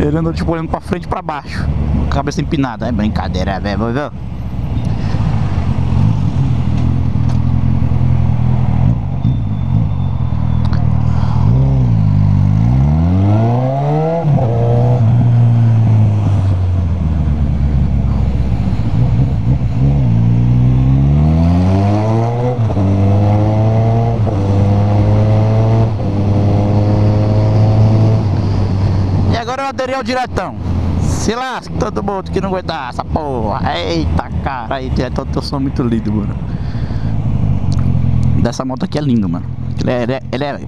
Ele andou tipo olhando pra frente e pra baixo, cabeça empinada. É brincadeira, velho, viu? Material diretão. Se lasque todo mundo que não aguentar essa porra. Eita, cara, aí diretão, teu som muito lindo, mano. Dessa moto aqui é lindo, mano. Ele é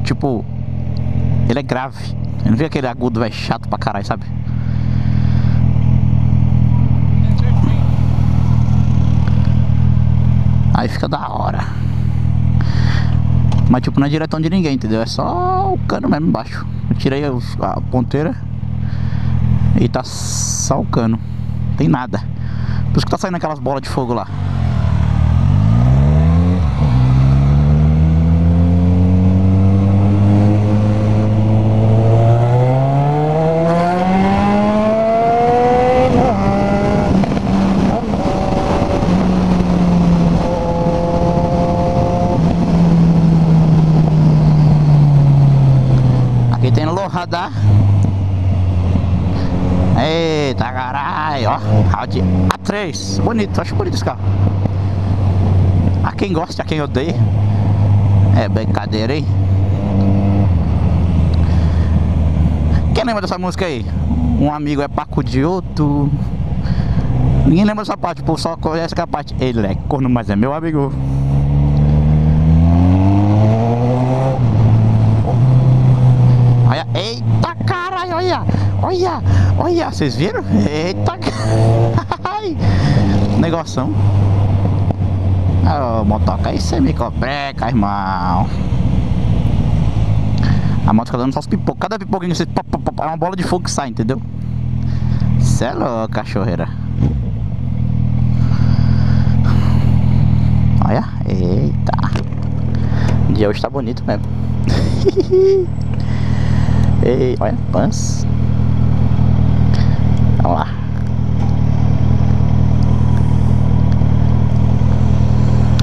tipo, ele é grave. Eu não vi aquele agudo, velho, chato pra caralho, sabe? Aí fica da hora. Mas tipo, não é diretão de ninguém, entendeu? É só o cano mesmo embaixo. Eu tirei a ponteira e tá só o cano. Tem nada. Por isso que tá saindo aquelas bolas de fogo lá. Aqui tem no radar. Eita, caralho, ó. Audi A3. Bonito, acho bonito esse carro. A quem gosta, a quem odeia. É brincadeira, hein? Quem lembra dessa música aí? Um amigo é paco de outro. Ninguém lembra dessa parte, o povo só conhece aquela parte. Ele é corno, mas é meu amigo. Olha, eita caralho, olha, olha, olha, vocês viram? Eita, negoção. Ô, motoca, aí você me compreca, irmão. A moto fica dando só os pipocos. Cada pipoquinho você é uma bola de fogo que sai, entendeu? Cê é louco, cachorreira. Olha, eita. O dia hoje tá bonito mesmo. Ei, olha, pans. Vamos lá.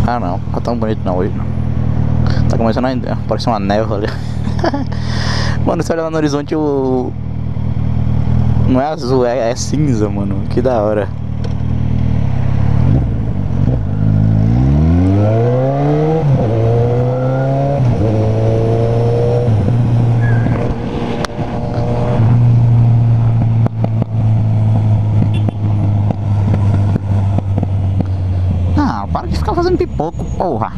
Ah não, tá tão bonito não hoje não. Tá começando a parecer uma névoa ali. Mano, se olhar lá no horizonte o... não é azul, é cinza, mano. Que da hora. Para de ficar fazendo pipoco, porra.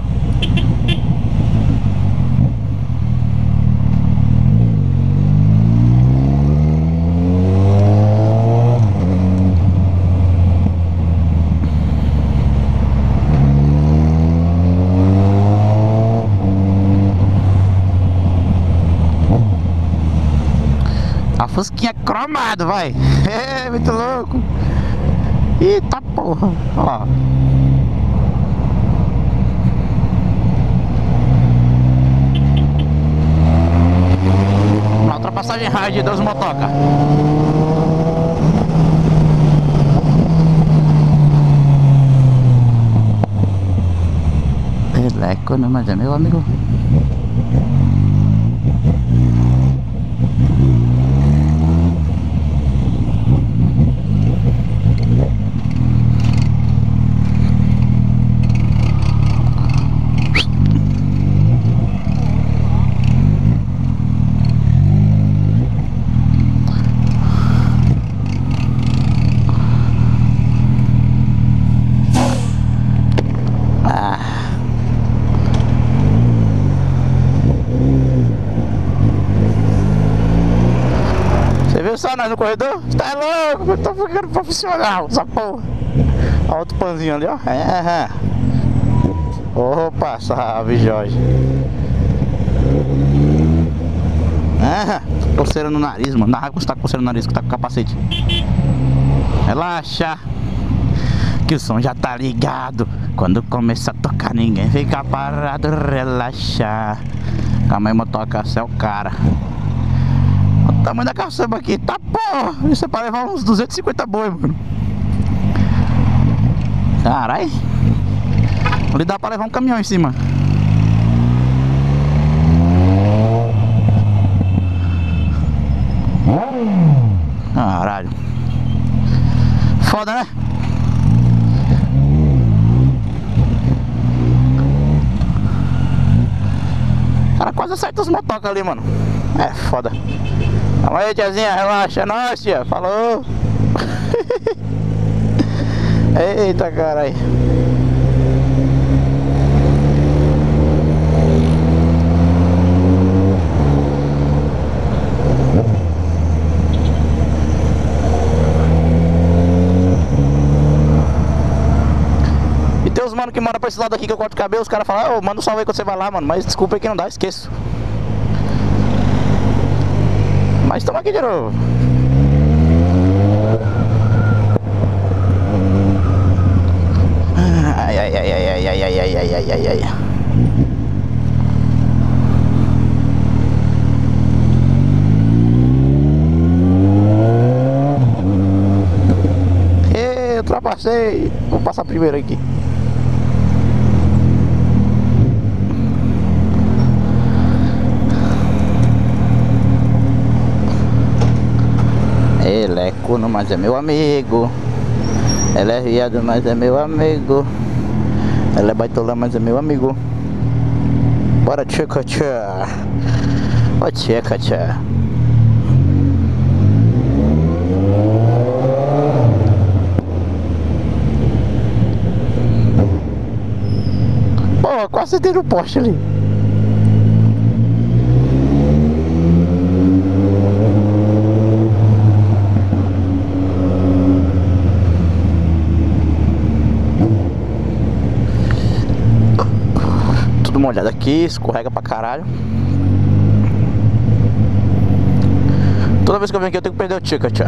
A fusquinha cromado, vai. É, muito louco. Eita porra, ó. Ultrapassagem hard dos motoca. Ele é corno, mas é meu amigo. Só nós no corredor? Você tá louco? Eu tô ficando profissional, essa porra. Olha outro panzinho ali, ó. É. Opa, salve, Jorge. Coceira no nariz, mano. Na água você tá com coceira no nariz, que tá com capacete. Relaxa, que o som já tá ligado. Quando começa a tocar, ninguém fica parado. Relaxa. Calma aí, motoca, você é o cara. tamanho da caçamba aqui. Tá porra. Isso é pra levar uns 250 boi, mano. Carai. Ali dá pra levar um caminhão em cima. Caralho. Foda, né? Cara, quase acerta os motocas ali, mano. É foda. Calma aí, tiazinha, relaxa. É nóis, tia. Falou. Eita, caralho. E tem os mano que moram pra esse lado aqui que eu corto o cabelo, os caras falam, ô, manda um salve aí quando você vai lá, mano. Mas desculpa aí que não dá, esqueço. Mas tamo aqui de novo. Ai, ai, ai, ai, ai, ai, ai, ai, ai, ai, ai, ai. Eu ultrapassei. Vou passar primeiro aqui. Ele é corno, mas é meu amigo. Ele é viado, mas é meu amigo. Ele é baitola, mas é meu amigo. Bora, tchaca, tchá. Ó, tchaca, tchá. Pô, quase dei no poste ali. Uma olhada aqui, escorrega pra caralho. Toda vez que eu venho aqui eu tenho que perder o ticket, ó.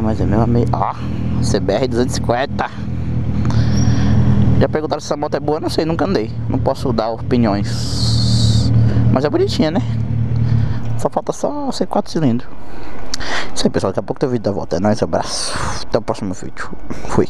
Mas é meu amigo. Ó, CBR 250. Já perguntaram se essa moto é boa, não sei, nunca andei. Não posso dar opiniões. Mas é bonitinha, né? Só falta só ser 4 cilindros. Isso aí, pessoal, daqui a pouco tem o vídeo da volta. É nóis, abraço. Até o próximo vídeo. Fui.